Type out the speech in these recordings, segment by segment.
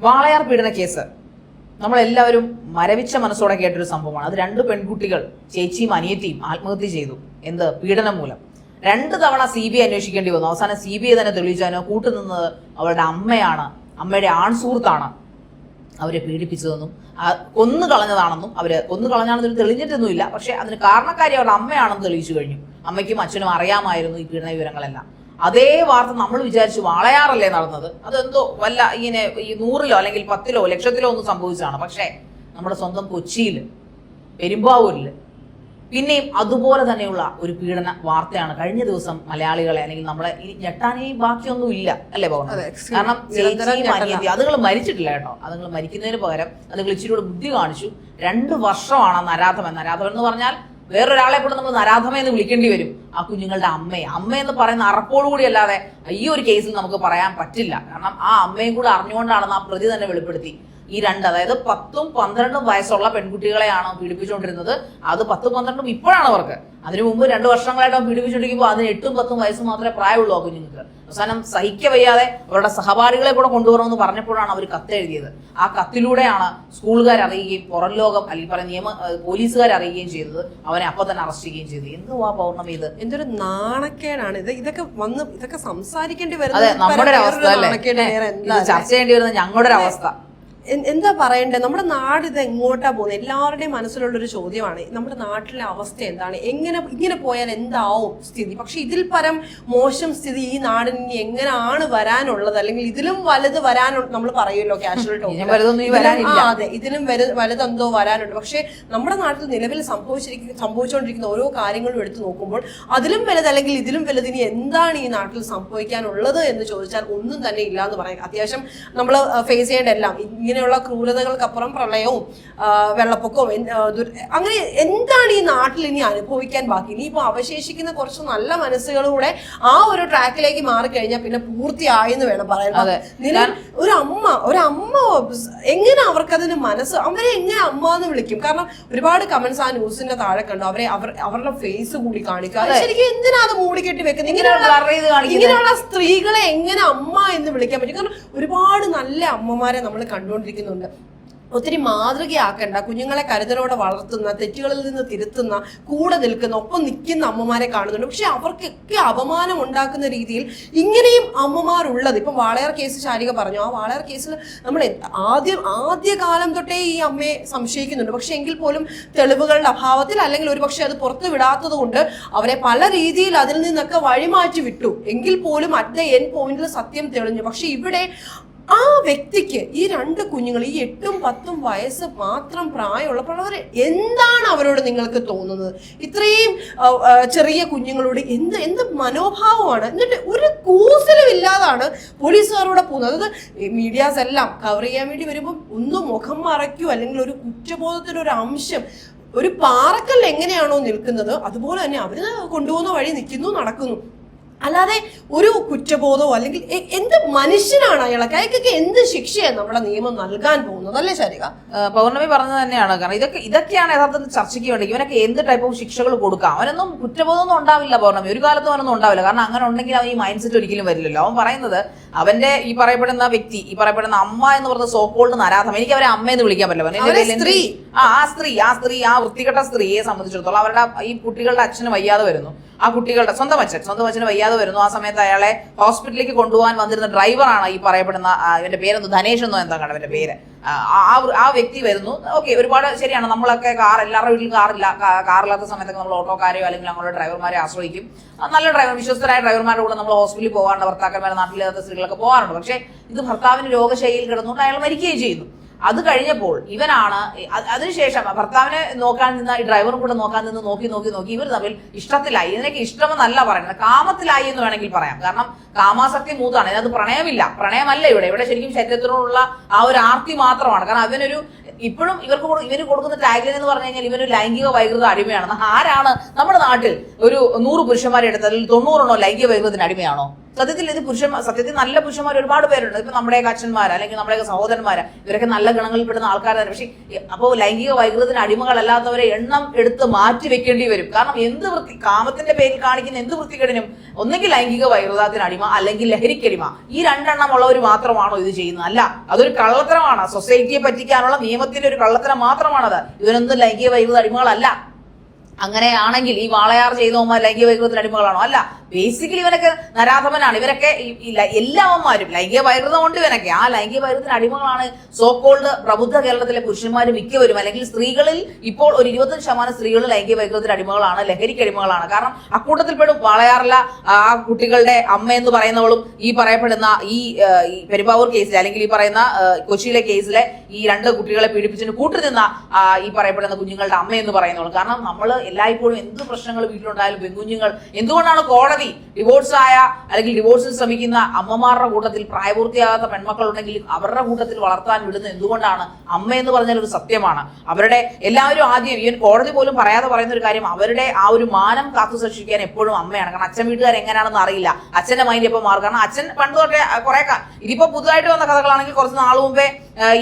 വാളയാർ പീഡന കേസ് നമ്മളെല്ലാവരും മരവിച്ച മനസ്സോടെ കേട്ടൊരു സംഭവമാണ്. അത് രണ്ട് പെൺകുട്ടികൾ ചേച്ചിയും അനിയത്തിയും ആത്മഹത്യ ചെയ്തു. എന്ത്? പീഡനം മൂലം. 2 തവണ CBI അന്വേഷിക്കേണ്ടി വന്നു. അവസാനം CBI തന്നെ തെളിയിച്ചാനോ കൂട്ടുനിന്നത് അവരുടെ അമ്മയാണ്, അമ്മയുടെ ആൺസുഹൃത്താണ് അവരെ പീഡിപ്പിച്ചതെന്നും കൊന്നു കളഞ്ഞതാണെന്നും കൊന്നു കളഞ്ഞാണെന്ന് തെളിഞ്ഞിട്ടൊന്നുമില്ല. പക്ഷെ അതിന് കാരണക്കാരി അവരുടെ അമ്മയാണെന്ന് തെളിയിച്ചു കഴിഞ്ഞു. അമ്മയ്ക്കും അച്ഛനും അറിയാമായിരുന്നു ഈ പീഡന വിവരങ്ങളെല്ലാം. അതേ വാർത്ത നമ്മൾ വിചാരിച്ചു വാളയാറല്ലേ നടന്നത്, അതെന്തോ വല്ല ഇങ്ങനെ ഈ 100-ലോ അല്ലെങ്കിൽ 10-ലോ ലക്ഷത്തിലോ ഒന്നും സംഭവിച്ചതാണ്. പക്ഷേ നമ്മുടെ സ്വന്തം കൊച്ചിയിൽ പെരുമ്പാവൂരിൽ പിന്നെയും അതുപോലെ തന്നെയുള്ള ഒരു പീഡന വാർത്തയാണ് കഴിഞ്ഞ ദിവസം മലയാളികളെ അല്ലെങ്കിൽ നമ്മളെ ഈ ഞെട്ടാനേ ബാക്കിയൊന്നും ഇല്ല അല്ലേ പോകുന്നത്. കാരണം ചേച്ചിയും അനിയത്തി അതുങ്ങൾ മരിച്ചിട്ടില്ല കേട്ടോ. അതുങ്ങൾ മരിക്കുന്നതിന് പകരം അതുങ്ങൾ ഇച്ചിരി കൂടെ ബുദ്ധി കാണിച്ചു. 2 വർഷമാണ് നരാധമൻ എന്ന് പറഞ്ഞാൽ വേറൊരാളെ കൂടെ നമ്മൾ നരാധമ എന്ന് വിളിക്കേണ്ടി വരും. ആ കുഞ്ഞുങ്ങളുടെ അമ്മയെന്ന് പറയുന്ന അറപ്പോടുകൂടി അല്ലാതെ ഈ ഒരു കേസിൽ നമുക്ക് പറയാൻ പറ്റില്ല. കാരണം ആ അമ്മയും കൂടെ അറിഞ്ഞുകൊണ്ടാണെന്ന് ആ പ്രതി തന്നെ വെളിപ്പെടുത്തി. ഈ 2, അതായത് 10ഉം 12ഉം വയസ്സുള്ള പെൺകുട്ടികളെയാണ് പീഡിപ്പിച്ചുകൊണ്ടിരുന്നത്. അത് 10ഉം 12ഉം ഇപ്പോഴാണ് അവർക്ക്. അതിനു മുമ്പ് 2 വർഷങ്ങളായിട്ട് പീഡിപ്പിച്ചുകൊണ്ടിരിക്കുമ്പോൾ അതിന് 8ഉം 10ഉം വയസ്സ് മാത്രമേ പ്രായമുള്ളൂ ആ കുഞ്ഞുങ്ങൾക്ക്. അവസാനം സഹിക്കവയ്യാതെ അവരുടെ സഹപാഠികളെ കൂടെ കൊണ്ടുവരണമെന്ന് പറഞ്ഞപ്പോഴാണ് അവർ കത്തെഴുതിയത്. ആ കത്തിലൂടെയാണ് സ്കൂളുകാർ അറിയുകയും പുറം ലോകം അല്ലെങ്കിൽ പറയുന്ന പോലീസുകാർ അറിയുകയും ചെയ്തത്. അവനെ അപ്പൊ തന്നെ അറസ്റ്റ് ചെയ്യുകയും ചെയ്തു. എന്തുവാ പൗർണമി ഇത്? എന്തൊരു നാണക്കേടാണ് ഇത്. ഇതൊക്കെ സംസാരിക്കേണ്ടി വരുന്നത്. അതെ, നമ്മുടെ ഒരു അവസ്ഥ അല്ലേ, ചർച്ച ചെയ്യേണ്ടി വരുന്നത് ഞങ്ങളുടെ ഒരു അവസ്ഥ. എന്താ പറയണ്ടേ? നമ്മുടെ നാട് ഇത് എങ്ങോട്ടാ പോകുന്നത്? എല്ലാവരുടെയും മനസ്സിലുള്ളൊരു ചോദ്യമാണ് നമ്മുടെ നാട്ടിലെ അവസ്ഥ എന്താണ്, ഇങ്ങനെ പോയാൽ എന്താവും സ്ഥിതി. പക്ഷെ ഇതിൽ പരം മോശം സ്ഥിതി ഈ നാടിന് ഇനി എങ്ങനെയാണ് വരാനുള്ളത്, അല്ലെങ്കിൽ ഇതിലും വലുത് വരാനുണ്ട്. നമ്മൾ പറയുമല്ലോ കാഷ്വൽ ടോക്ക്, അതെ, ഇതിലും വലുതെന്തോ വരാനുണ്ട്. പക്ഷെ നമ്മുടെ നാട്ടിൽ നിലവിൽ സംഭവിച്ചുകൊണ്ടിരിക്കുന്ന ഓരോ കാര്യങ്ങളും എടുത്തു നോക്കുമ്പോൾ അതിലും വലുത് അല്ലെങ്കിൽ ഇതിലും വലുത് ഇനി എന്താണ് ഈ നാട്ടിൽ സംഭവിക്കാനുള്ളത് എന്ന് ചോദിച്ചാൽ ഒന്നും തന്നെ ഇല്ല എന്ന് പറയാം. അത്യാവശ്യം നമ്മൾ ഫേസ് ചെയ്യേണ്ട എല്ലാം ഇങ്ങനെയുള്ള ക്രൂരതകൾക്കപ്പുറം പ്രളയവും വെള്ളപ്പൊക്കവും അങ്ങനെ എന്താണ് ഈ നാട്ടിൽ ഇനി അനുഭവിക്കാൻ ബാക്കി? ഇനിയിപ്പോ അവശേഷിക്കുന്ന കുറച്ച് നല്ല മനസ്സുകളൂടെ ആ ഒരു ട്രാക്കിലേക്ക് മാറിക്കഴിഞ്ഞാൽ പിന്നെ പൂർത്തിയായി എന്ന് വേണം പറയാൻ. ഒരു അമ്മ എങ്ങനെ അവർക്കതിന് അവരെ എങ്ങനെ അമ്മ എന്ന് വിളിക്കും? കാരണം ഒരുപാട് കമന്റ്സ് ആ ന്യൂസിന്റെ താഴെ കണ്ടു. അവരുടെ ഫേസ് കൂടി കാണിക്കുക. ശരിക്കും എന്തിനാ അത് മൂടിക്കെട്ടി വെക്കുന്നത്? ഇങ്ങനെയുള്ള സ്ത്രീകളെ എങ്ങനെ അമ്മ എന്ന് വിളിക്കാൻ പറ്റും? കാരണം ഒരുപാട് നല്ല അമ്മമാരെ നമ്മൾ കണ്ടുകൊണ്ടിരിക്കുന്നുണ്ട്. ഒത്തിരി മാതൃകയാക്കേണ്ട, കുഞ്ഞുങ്ങളെ കരുതലോടെ വളർത്തുന്ന, തെറ്റുകളിൽ നിന്ന് തിരുത്തുന്ന, കൂടെ നിൽക്കുന്ന, ഒപ്പം നിൽക്കുന്ന അമ്മമാരെ കാണുന്നുണ്ട്. പക്ഷെ അവർക്കൊക്കെ അപമാനം ഉണ്ടാക്കുന്ന രീതിയിൽ ഇങ്ങനെയും അമ്മമാരുള്ളത്. ഇപ്പൊ വാളയാർ കേസ് ശാരിക പറഞ്ഞു. ആ വാളയാർ കേസിൽ നമ്മൾ ആദ്യകാലം തൊട്ടേ ഈ അമ്മയെ സംശയിക്കുന്നുണ്ട്. പക്ഷെ എങ്കിൽ പോലും തെളിവുകളുടെ അഭാവത്തിൽ അല്ലെങ്കിൽ ഒരുപക്ഷെ അത് പുറത്തു വിടാത്തത് കൊണ്ട് അവരെ പല രീതിയിൽ അതിൽ നിന്നൊക്കെ വഴിമാറ്റി വിട്ടു. എങ്കിൽ പോലും അറ്റ് ദ എൻഡ് പോയിന്റിൽ സത്യം തെളിഞ്ഞു. പക്ഷെ ഇവിടെ ആ വ്യക്തിക്ക് ഈ 2 കുഞ്ഞുങ്ങൾ, ഈ 8ഉം 10ഉം വയസ്സ് മാത്രം പ്രായമുള്ളപ്പോൾ എന്താണ് അവരോട് നിങ്ങൾക്ക് തോന്നുന്നത്? ഇത്രയും ചെറിയ കുഞ്ഞുങ്ങളോട് എന്ത് മനോഭാവമാണ്? എന്നിട്ട് ഒരു കൂസലും ഇല്ലാതാണ് പോലീസുകാരോടെ പോകുന്നത്. അതായത് മീഡിയാസ് എല്ലാം കവർ ചെയ്യാൻ വേണ്ടി വരുമ്പോൾ ഒന്ന് മുഖം മറയ്ക്കൂ, അല്ലെങ്കിൽ ഒരു കുറ്റബോധത്തിന്റെ ഒരു അംശം, ഒരു പാറക്കൽ എങ്ങനെയാണോ നിൽക്കുന്നത് അതുപോലെ തന്നെ അവര് കൊണ്ടുപോകുന്ന വഴി നിൽക്കുന്നു, നടക്കുന്നു. അല്ലാതെ ഒരു കുറ്റബോധമോ അല്ലെങ്കിൽ എന്ത് മനുഷ്യനാണ് അയാളൊക്കെ? അയാൾക്കൊക്കെ എന്ത് ശിക്ഷയാണ് നമ്മുടെ നിയമം നൽകാൻ പോകുന്നത്? അല്ലേ ശാരിക? പൗർണമി പറഞ്ഞത് തന്നെയാണ്. കാരണം ഇതൊക്കെയാണ് യഥാർത്ഥത്തിൽ ചർച്ചയ്ക്ക് വേണ്ടി. ഇവനൊക്കെ എന്ത് ടൈപ്പ് ഓഫ് ശിക്ഷകൾ കൊടുക്കാം? അവനൊന്നും കുറ്റബോധമൊന്നും ഉണ്ടാവില്ല പൗർണമി, ഒരു കാലത്തും അവനൊന്നും ഉണ്ടാവില്ല. കാരണം അങ്ങനെ ഉണ്ടെങ്കിൽ അവൻ ഈ മൈൻഡ് സെറ്റ് ഒരിക്കലും വരില്ലല്ലോ. അവൻ പറയുന്നത് അവന്റെ ഈ പറയപ്പെടുന്ന വ്യക്തി, ഈ പറയപ്പെടുന്ന അമ്മ എന്ന് പറഞ്ഞ സോക്കോൾഡ് നരാധം, എനിക്ക് അവരെ അമ്മയെന്ന് വിളിക്കാൻ പറ്റില്ല. സ്ത്രീ ആ വൃത്തികെട്ട സ്ത്രീയെ സംബന്ധിച്ചിടത്തോളം അവരുടെ ഈ കുട്ടികളുടെ അച്ഛന് വയ്യാതെ വരുന്നു. ആ കുട്ടികളുടെ സ്വന്തം അച്ഛന് വയ്യാതെ വരുന്നു. ആ സമയത്ത് അയാളെ ഹോസ്പിറ്റലിലേക്ക് കൊണ്ടുപോകാൻ വന്നിരുന്ന ഡ്രൈവറാണ് ഈ പറയപ്പെടുന്ന, ഇവന്റെ പേരെന്തോ, ധനേഷ് എന്നോ എന്താ കണ്ട അവന്റെ പേര്. ആ വ്യക്തി വരുന്നു. ഓക്കെ, ഒരുപാട് ശരിയാണ്. നമ്മളൊക്കെ എല്ലാവരുടെ വീട്ടിൽ കാറില്ലാത്ത സമയത്തൊക്കെ നമ്മൾ ഓട്ടോക്കാരെയോ അല്ലെങ്കിൽ ഞങ്ങളുടെ ഡ്രൈവർമാരെ ആശ്രയിക്കും. നല്ല വിശ്വസ്തരായ ഡ്രൈവർമാരുടെ കൂടെ നമ്മൾ ഹോസ്പിറ്റലിൽ പോകാറുണ്ട്. ഭർത്താക്കന്മാരെ, നാട്ടിലില്ലാത്ത സ്ത്രീകളൊക്കെ പോകാറുണ്ട്. പക്ഷെ ഇത് ഭർത്താവിന് രോഗശൈലിയിൽ കിടന്നുകൊണ്ട് അയാൾ മരിക്കുകയും ചെയ്യുന്നു. അത് കഴിഞ്ഞപ്പോൾ ഇവനാണ് അതിനുശേഷം ഭർത്താവിനെ നോക്കാൻ നിന്ന ഈ ഡ്രൈവറും കൂടെ നോക്കാൻ നിന്ന് നോക്കി ഇവർ തമ്മിൽ ഇഷ്ടത്തിലായി. ഇതിനൊക്കെ ഇഷ്ടമെന്നല്ല പറയുന്നത്, കാമത്തിലായി എന്ന് വേണമെങ്കിൽ പറയാം. കാരണം കാമാസക്തി മൂത്താണ്. ഇതിനകത്ത് പ്രണയമല്ല ഇവിടെ ശരിക്കും ശരീരത്തിനോടുള്ള ആ ഒരു ആർത്തി മാത്രമാണ്. കാരണം അവനൊരു ഇപ്പോഴും ഇവന് കൊടുക്കുന്ന ടാഗ്ലൈൻ എന്ന് പറഞ്ഞു കഴിഞ്ഞാൽ ഇവനൊരു ലൈംഗിക വൈകൃത അടിമയാണെന്ന്. ആരാണ് നമ്മുടെ നാട്ടിൽ ഒരു 100 പുരുഷന്മാരെ എടുത്തതിൽ 90 ലൈംഗിക വൈകൃതത്തിന് അടിമയാണോ? സത്യത്തിൽ ഇത് സത്യത്തിൽ നല്ല പുരുഷന്മാർ ഒരുപാട് പേരുണ്ട്. ഇപ്പൊ നമ്മുടെയൊക്കെ അച്ഛന്മാർ അല്ലെങ്കിൽ നമ്മുടെയൊക്കെ സഹോദരന്മാര് ഇവരൊക്കെ നല്ല ഗണങ്ങളിൽപ്പെടുന്ന ആൾക്കാർ തന്നെ. പക്ഷെ അപ്പോൾ ലൈംഗിക വൈകൃതത്തിന് അടിമകളല്ലാത്തവരെ എണ്ണം എടുത്ത് മാറ്റി വെക്കേണ്ടി വരും. കാരണം എന്ത് കാമത്തിന്റെ പേരിൽ കാണിക്കുന്ന എന്ത് വൃത്തികേടിനും ഒന്നെങ്കിൽ ലൈംഗിക വൈകൃതത്തിന് അടിമ അല്ലെങ്കിൽ ലഹരിക്കടിമ, ഈ രണ്ടെണ്ണം ഉള്ളവർ മാത്രമാണോ ഇത് ചെയ്യുന്നത്? അല്ല, അതൊരു കള്ളത്തരമാണ്. സൊസൈറ്റിയെ പറ്റിക്കാനുള്ള നിയമത്തിന്റെ ഒരു കള്ളത്തരം മാത്രമാണത്. ഇവരൊന്നും ലൈംഗിക വൈകൃത അടിമകളല്ല. അങ്ങനെയാണെങ്കിൽ ഈ വാളയാർ ചെയ്തവന്മാർ ലൈംഗിക വൈകൃതത്തിന് അടിമകളാണോ? അല്ല, ബേസിക്കലി ഇവരൊക്കെ നരാധമനാണ്. ഇവരൊക്കെ എല്ലാവന്മാരും ലൈംഗിക വൈകൃതം കൊണ്ട് ഇവരൊക്കെ ആ ലൈംഗിക വൈകൃതത്തിന് അടിമകളാണ് സോക്കോൾഡ് പ്രബുദ്ധ കേരളത്തിലെ പുരുഷന്മാർ മിക്കവരും. അല്ലെങ്കിൽ സ്ത്രീകളിൽ ഇപ്പോൾ ഒരു 25% സ്ത്രീകൾ ലൈംഗിക വൈകൃതത്തിന് അടിമകളാണ്, ലഹരിക്ക് അടിമകളാണ്. കാരണം അക്കൂട്ടത്തിൽപ്പെടും വാളയാറില ആ കുട്ടികളുടെ അമ്മ എന്ന് പറയുന്നവളും ഈ പറയപ്പെടുന്ന ഈ പെരുമ്പാവൂർ കേസിലെ അല്ലെങ്കിൽ ഈ പറയുന്ന കൊച്ചിയിലെ കേസിലെ ഈ 2 കുട്ടികളെ പീഡിപ്പിച്ചിട്ട് കൂട്ടുനിന്ന ഈ പറയപ്പെടുന്ന കുഞ്ഞുങ്ങളുടെ അമ്മ എന്ന് പറയുന്നവളും. കാരണം നമ്മൾ എല്ലായ്പ്പോഴും എന്ത് പ്രശ്നങ്ങൾ വീട്ടിലുണ്ടായാലും പെൺകുഞ്ഞുങ്ങൾ എന്തുകൊണ്ടാണ് കോടതി ഡിവോഴ്സായ അല്ലെങ്കിൽ ഡിവോഴ്സിന് ശ്രമിക്കുന്ന അമ്മമാരുടെ കൂട്ടത്തിൽ പ്രായപൂർത്തിയാകാത്ത പെൺമക്കൾ ഉണ്ടെങ്കിൽ അവരുടെ കൂട്ടത്തിൽ വളർത്താൻ വിടുന്നത് എന്തുകൊണ്ടാണ്? അമ്മ എന്ന് പറഞ്ഞാൽ ഒരു സത്യമാണ്. അവരുടെ എല്ലാവരും ആദ്യം ഈവൻ കോടതി പോലും പറയാതെ പറയുന്ന ഒരു കാര്യം, അവരുടെ ആ ഒരു മാനം കാത്തു സൂക്ഷിക്കാൻ എപ്പോഴും അമ്മയാണ്. കാരണം അച്ഛൻ വീട്ടുകാർ എങ്ങനെയാണെന്ന് അറിയില്ല, അച്ഛന്റെ മൈൻഡ് എപ്പോൾ മാറും. കാരണം അച്ഛൻ പണ്ട് തൊട്ടേ കുറെ ഇതിപ്പോ പുതുതായിട്ട് വന്ന കഥകളാണെങ്കിൽ കുറച്ച് നാൾ മുമ്പേ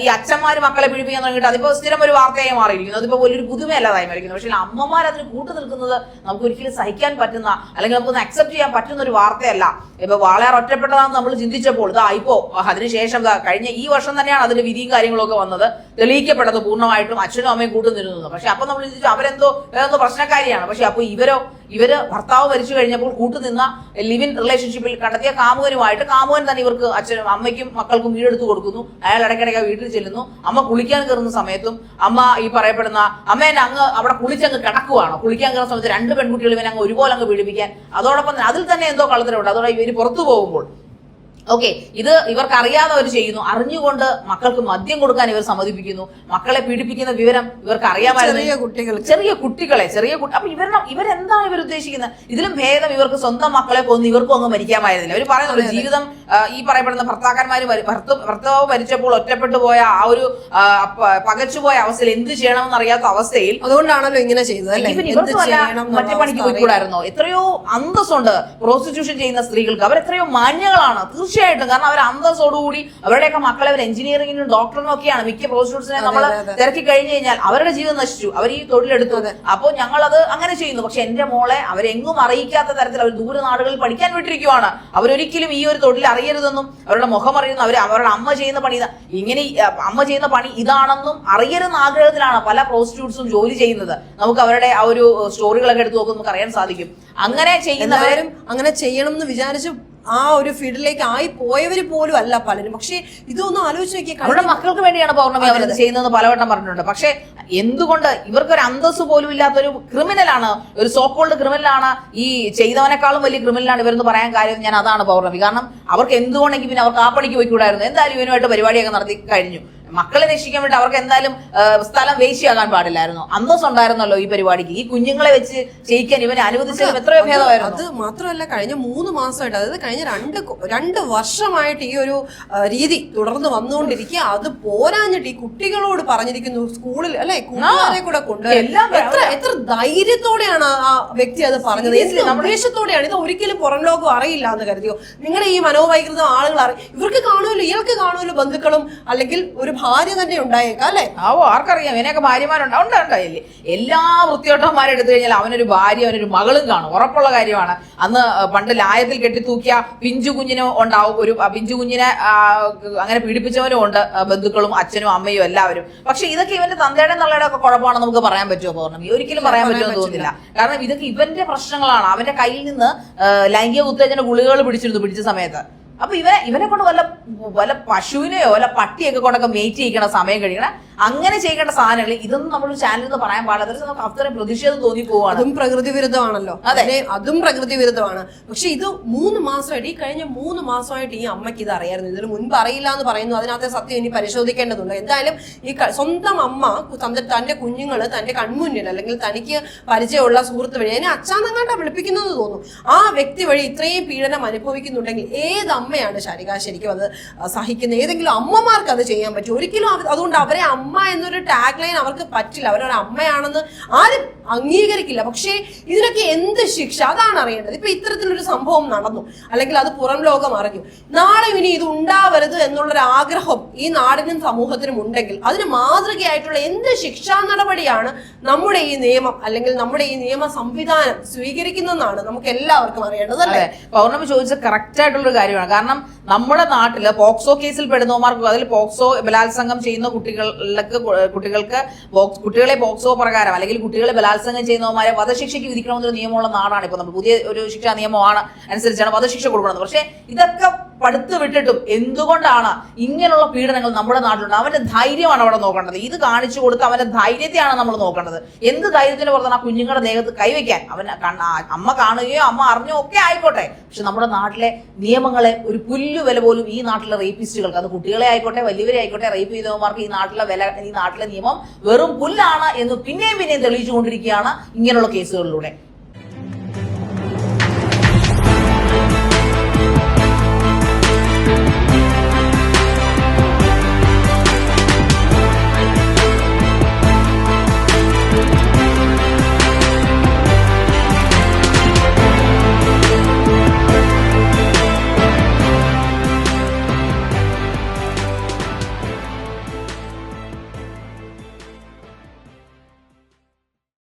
ഈ അച്ഛന്മാര് മക്കളെ പീഡിപ്പിക്കാൻ തുടങ്ങിയിട്ട് അതിപ്പോ സ്ഥിരം ഒരു വാർത്തയായി മാറിയിരിക്കുന്നു. അതിപ്പോ വലിയൊരു പുതുമയല്ലാതായി മാറിയിരിക്കുന്നു. പക്ഷേ അമ്മമാർ അതിന് കൂട്ടു നിൽക്കുന്നത് നമുക്ക് ഒരിക്കലും സഹിക്കാൻ പറ്റുന്ന അല്ലെങ്കിൽ നമുക്കൊന്ന് അക്സെപ്റ്റ് ചെയ്യാൻ പറ്റുന്ന ഒരു വാർത്തയല്ല. ഇപ്പൊ വാളയാർ ഒറ്റപ്പെട്ടതാണെന്ന് നമ്മൾ ചിന്തിച്ചപ്പോൾ ഇപ്പോ അതിനുശേഷം ഈ വർഷം തന്നെയാണ് അതിന്റെ വിധിയും കാര്യങ്ങളൊക്കെ വന്നത്, തെളിയിക്കപ്പെട്ടത് പൂർണ്ണമായിട്ടും അച്ഛനും അമ്മയും കൂട്ടുനിരുന്നത്. പക്ഷെ അപ്പൊ നമ്മൾ ചിന്തിച്ചു അവരെന്തോ പ്രശ്നക്കാരിയാണ്. പക്ഷെ അപ്പൊ ഇവര് ഭർത്താവ് മരിച്ചു കഴിഞ്ഞപ്പോൾ കൂട്ടുനിന്ന ലിവ് ഇൻ റിലേഷൻഷിപ്പിൽ കണ്ടെത്തിയ കാമുകനുമായിട്ട് കാമുകൻ തന്നെ ഇവർക്ക് അച്ഛനും അമ്മയ്ക്കും മക്കൾക്കും വീടെടുത്ത് കൊടുക്കുന്നു. അയാൾ ഇടയ്ക്കിടയ്ക്ക് വീട്ടിൽ ചെല്ലുന്നു. അമ്മ കുളിക്കാൻ കയറുന്ന സമയത്തും അമ്മ ഈ പറയപ്പെടുന്ന അമ്മേനെ അങ്ങ് അവിടെ കുളിച്ചങ്ങ് കിടക്കുവാണ്. കുളിക്കാൻ കയറുന്ന സമയത്ത് 2 പെൺകുട്ടികൾ ഇവനെ അങ്ങ് ഒരുപോലെ അങ്ങ് പീഡിപ്പിക്കാൻ. അതോടൊപ്പം തന്നെ അതിൽ തന്നെ എന്തോ കളത്തിലുണ്ട്. അതോടെ ഇവര് പുറത്തു പോകുമ്പോൾ ഇത് ഇവർക്ക് അറിയാതെ അവർ ചെയ്യുന്നു. അറിഞ്ഞുകൊണ്ട് മക്കൾക്ക് മദ്യം കൊടുക്കാൻ ഇവർ സമ്മതിപ്പിക്കുന്നു. മക്കളെ പീഡിപ്പിക്കുന്ന വിവരം ഇവർക്ക് അറിയാമായിരുന്നു. ചെറിയ കുട്ടികളെ അപ്പൊ ഇവരെന്താണ് ഇവർ ഉദ്ദേശിക്കുന്നത്? ഇതിലും ഭേദം ഇവർക്ക് സ്വന്തം മക്കളെ കൊന്ന് ഇവർക്കും അങ്ങ് മരിക്കാമായിരുന്നില്ല. അവർ പറയുന്നുള്ളൂ ജീവിതം ഈ പറയപ്പെടുന്ന ഭർത്താവ് മരിച്ചപ്പോൾ ഒറ്റപ്പെട്ടു പോയ ആ ഒരു പകച്ചുപോയ അവസ്ഥയിൽ എന്ത് ചെയ്യണമെന്ന് അറിയാത്ത അവസ്ഥയിൽ അതുകൊണ്ടാണല്ലോ ഇങ്ങനെ ചെയ്തത്. മറ്റു പണിക്ക് പോയിക്കൂടായിരുന്നോ? എത്രയോ അന്തസ്സുണ്ട് പ്രോസ്റ്റിറ്റ്യൂഷൻ ചെയ്യുന്ന സ്ത്രീകൾക്ക്. അവർ എത്രയോ മാന്യങ്ങളാണ് തീർച്ചയായിട്ടും. കാരണം അവർ അന്തസ്സോടുകൂടി അവരുടെയൊക്കെ മക്കളെ അവർ എഞ്ചിനീയറിംഗിനും ഡോക്ടറിനും ഒക്കെയാണ്. മിക്ക പ്രോസ്റ്റിറ്റ്യൂട്ട്സിനെ നമ്മൾ തിരക്കി കഴിഞ്ഞു കഴിഞ്ഞാൽ അവരുടെ ജീവിതം നശിച്ചു, അവർ ഈ തൊഴിലെടുത്തു. അപ്പോൾ ഞങ്ങൾ അത് അങ്ങനെ ചെയ്യുന്നു. പക്ഷെ എന്റെ മോളെ അവരെങ്ങും അറിയിക്കാത്ത തരത്തിൽ അവർ ദൂര നാടുകളിൽ പഠിക്കാൻ വിട്ടിരിക്കുവാണ്. അവരൊരിക്കലും ഈ ഒരു തൊഴിൽ അറിയരുതെന്നും അവരുടെ മുഖം അറിയുന്നു, അവരുടെ അമ്മ ചെയ്യുന്ന പണി അമ്മ ചെയ്യുന്ന പണി ഇതാണെന്നും അറിയരുന്ന ആഗ്രഹത്തിലാണ് പല പ്രോസ്റ്റിറ്റ്യൂട്ട്സും ജോലി ചെയ്യുന്നത്. നമുക്ക് അവരുടെ ആ ഒരു സ്റ്റോറികളൊക്കെ എടുത്ത് നോക്കുമ്പോൾ നമുക്ക് അറിയാൻ സാധിക്കും. അങ്ങനെ ചെയ്യുന്നവരും അങ്ങനെ ചെയ്യണം എന്ന് വിചാരിച്ചു ആ ഒരു ഫീൽഡിലേക്ക് ആയി പോയവര് പോലും അല്ല പലരും. പക്ഷെ ഇതൊന്നും ആലോചിച്ച് നോക്കിയാൽ അവരുടെ മക്കൾക്ക് വേണ്ടിയാണ് പൗർണമി അവരത് ചെയ്യുന്നത് പലവട്ടം പറഞ്ഞിട്ടുണ്ട്. പക്ഷെ എന്തുകൊണ്ട് ഇവർക്കൊരു അന്തസ്സ് പോലും ഇല്ലാത്തൊരു ക്രിമിനലാണ്, ഒരു സോക്കോൾഡ് ക്രിമിനലാണ്, ഈ ചെയ്തവനേക്കാളും വലിയ ക്രിമിനലാണ് ഇവരെന്ന് പറയാൻ കാര്യം ഞാൻ അതാണ് പൗർണമി. കാരണം അവർക്ക് എന്തുകൊണ്ടെങ്കിൽ പിന്നെ അവർക്ക് ആ പണിക്ക് പോയിക്കൂടായിരുന്നു. എന്തായാലും ഇവനുമായിട്ട് പരിപാടിയൊക്കെ നടത്തി കഴിഞ്ഞു. മക്കളെ രക്ഷിക്കാൻ വേണ്ടി അവർക്ക് എന്തായാലും സ്ഥലം വേശിയാകാൻ പാടില്ലായിരുന്നു. അന്തസ് ഉണ്ടായിരുന്നല്ലോ ഈ പരിപാടിക്ക്. ഈ കുഞ്ഞുങ്ങളെ വെച്ച് ചെയ്യിക്കാൻ ഇവനെ അനുവദിച്ചതും എത്രയോ ഭേദമായിരുന്നു. അത് മാത്രമല്ല കഴിഞ്ഞ 3 മാസമായിട്ട്, അതായത് കഴിഞ്ഞ 2 വർഷമായിട്ട് ഈ ഒരു രീതി തുടർന്ന് വന്നുകൊണ്ടിരിക്കുക. അത് പോരാഞ്ഞിട്ട് ഈ കുട്ടികളോട് പറഞ്ഞിരിക്കുന്നു സ്കൂളിൽ അല്ലെ, കൂട്ടുകാരെ കൂടെ കൊണ്ടുവരാൻ. എത്ര ധൈര്യത്തോടെയാണ് ആ വ്യക്തി അത് പറഞ്ഞത്, എന്ത് ഉദ്ദേശത്തോടെയാണ്? ഇത് ഒരിക്കലും പുറം ലോകം അറിയില്ല എന്ന് കരുതിയോ? നിങ്ങളുടെ ഈ മനോവൈകൃതം ആളുകൾ ഇവർക്ക് കാണുമല്ലോ, ഇയാൾക്ക് കാണുമല്ലോ, ബന്ധുക്കളും അല്ലെങ്കിൽ ഒരു ഭാര്യ തന്നെ ഉണ്ടായേക്കാം അല്ലെ? ആർക്കറിയാം, ഇവനൊക്കെ ഭാര്യമാരുണ്ടായില്ലേ? എല്ലാ വൃത്തിയോട്ടന്മാരെ എടുത്തു കഴിഞ്ഞാൽ അവനൊരു ഭാര്യ അവനൊരു മകളും കാണും, ഉറപ്പുള്ള കാര്യമാണ്. അന്ന് പണ്ട് ലായത്തിൽ കെട്ടിത്തൂക്കിയ പിഞ്ചു കുഞ്ഞിനും ഉണ്ടാവും, ഒരു പിഞ്ചു കുഞ്ഞിനെ അങ്ങനെ പീഡിപ്പിച്ചവനും ഉണ്ട്, ബന്ധുക്കളും അച്ഛനും അമ്മയും എല്ലാവരും. പക്ഷെ ഇതൊക്കെ ഇവന്റെ തന്തയുടെ തള്ളയുടെ ഒക്കെ കുഴപ്പമാണെന്ന് നമുക്ക് പറയാൻ പറ്റുമോ പൗർണമി? ഒരിക്കലും പറയാൻ പറ്റുമെന്ന് തോന്നുന്നില്ല. കാരണം ഇതൊക്കെ ഇവന്റെ പ്രശ്നങ്ങളാണ്. അവന്റെ കയ്യിൽ നിന്ന് ലൈംഗിക ഉത്തേജന ഗുളികകൾ പിടിച്ച സമയത്ത് അപ്പൊ ഇവനെ കൊണ്ട് വല്ല പശുവിനെയോ വല്ല പട്ടിയൊക്കെ കൊണ്ടൊക്കെ മേറ്റ് ചെയ്യിക്കണ സമയം കഴിയണ അങ്ങനെ ചെയ്യേണ്ട സാധനങ്ങൾ ഇതൊന്നും നമ്മളൊരു ചാനലിൽ നിന്ന് പറയാൻ പാടില്ല. നമുക്ക് അത്രയും പ്രതിഷേധം തോന്നി പോവാണ്. അതും പ്രകൃതി വിരുദ്ധമാണല്ലോ. അതെ, അതും പ്രകൃതി വിരുദ്ധമാണ്. പക്ഷെ ഇത് 3 മാസമായിട്ട്, ഈ കഴിഞ്ഞ 3 മാസമായിട്ട് ഈ അമ്മയ്ക്ക് ഇത് അറിയായിരുന്നു. ഇതിന് മുൻപ് അറിയില്ല എന്ന് പറയുന്നു. അതിനകത്തെ സത്യം ഇനി പരിശോധിക്കേണ്ടതുണ്ട്. എന്തായാലും ഈ സ്വന്തം അമ്മ തന്റെ കുഞ്ഞുങ്ങള് തന്റെ കൺമുന്നിൽ അല്ലെങ്കിൽ തനിക്ക് പരിചയമുള്ള സുഹൃത്ത് വഴി, അതിനെ അച്ഛാന്നങ്ങാണ്ട വിളിപ്പിക്കുന്നത് തോന്നുന്നു, ആ വ്യക്തി വഴി ഇത്രയും പീഡനം അനുഭവിക്കുന്നുണ്ടെങ്കിൽ ഏത് അമ്മയാണ് ശാരിക ശരിക്കും അത് സഹിക്കുന്നത്. ഏതെങ്കിലും അമ്മമാർക്ക് അത് ചെയ്യാൻ പറ്റും? ഒരിക്കലും അതുകൊണ്ട് അവരെ അമ്മ എന്നൊരു ടാഗ് ലൈൻ അവർക്ക് പറ്റില്ല. അവരൊരു അമ്മയാണെന്ന് ആരും അംഗീകരിക്കില്ല. പക്ഷേ ഇതിനൊക്കെ എന്ത് ശിക്ഷ, അതാണ് അറിയേണ്ടത്. ഇപ്പൊ ഇത്തരത്തിലൊരു സംഭവം നടന്നു, അല്ലെങ്കിൽ അത് പുറം ലോകം അറിഞ്ഞു, നാളെ ഇനി ഇത് ഉണ്ടാവരുത് എന്നുള്ളൊരു ആഗ്രഹം ഈ നാടിനും സമൂഹത്തിനും ഉണ്ടെങ്കിൽ അതിന് മാതൃകയായിട്ടുള്ള എന്ത് ശിക്ഷാ നടപടിയാണ് നമ്മുടെ ഈ നിയമം അല്ലെങ്കിൽ നമ്മുടെ ഈ നിയമ സംവിധാനം സ്വീകരിക്കുന്നതെന്നാണ് നമുക്ക് എല്ലാവർക്കും അറിയേണ്ടത്. അല്ലേ? പൗർണമി ചോദിച്ചത് കറക്റ്റ് ആയിട്ടുള്ള ഒരു കാര്യമാണ്. കാരണം നമ്മുടെ നാട്ടില് പോക്സോ കേസിൽ പെടുന്നവർക്ക്, അതിൽ പോക്സോ ബലാത്സംഗം ചെയ്യുന്ന കുട്ടികളെ പോക്സോ പ്രകാരം അല്ലെങ്കിൽ കുട്ടികളെ ബലാത്സംഗം ചെയ്യുന്നവന്മാരെ വധശിക്ഷയ്ക്ക് വിധിക്കണമെന്നൊരു നിയമമുള്ള നാടാണ്. ഇപ്പൊ നമ്മൾ പുതിയ ഒരു ശിക്ഷാ നിയമമാണ് അനുസരിച്ചാണ് വധശിക്ഷ കൊടുക്കുന്നത്. പക്ഷെ ഇതൊക്കെ പടുത്തു വിട്ടിട്ടും എന്തുകൊണ്ടാണ് ഇങ്ങനെയുള്ള പീഡനങ്ങൾ നമ്മുടെ നാട്ടിലുണ്ട്? അവന്റെ ധൈര്യമാണ് അവിടെ നോക്കേണ്ടത്. ഇത് കാണിച്ചു കൊടുത്ത് അവന്റെ ധൈര്യത്തെയാണ് നമ്മൾ നോക്കേണ്ടത്. എന്ത് ധൈര്യത്തിന് പുറത്താണ് ആ കുഞ്ഞുങ്ങളുടെ ദേഹത്ത് കൈവയ്ക്കാൻ? അമ്മ കാണുകയോ അമ്മ അറിഞ്ഞോ ഒക്കെ ആയിക്കോട്ടെ, പക്ഷെ നമ്മുടെ നാട്ടിലെ നിയമങ്ങളെ ഒരു പുല്ലു വില പോലും ഈ നാട്ടിലെ റേപ്പിസ്റ്റുകൾക്ക്, അത് കുട്ടികളെ ആയിക്കോട്ടെ വലിയവരെ ആയിക്കോട്ടെ, റേപ്പ് ചെയ്തവന്മാർക്ക് ഈ നാട്ടിലെ നിയമം വെറും പുല്ലാണ് എന്ന് പിന്നെയും തെളിയിച്ചുകൊണ്ടിരിക്കുകയാണ് ഇങ്ങനെയുള്ള കേസുകളിലൂടെ.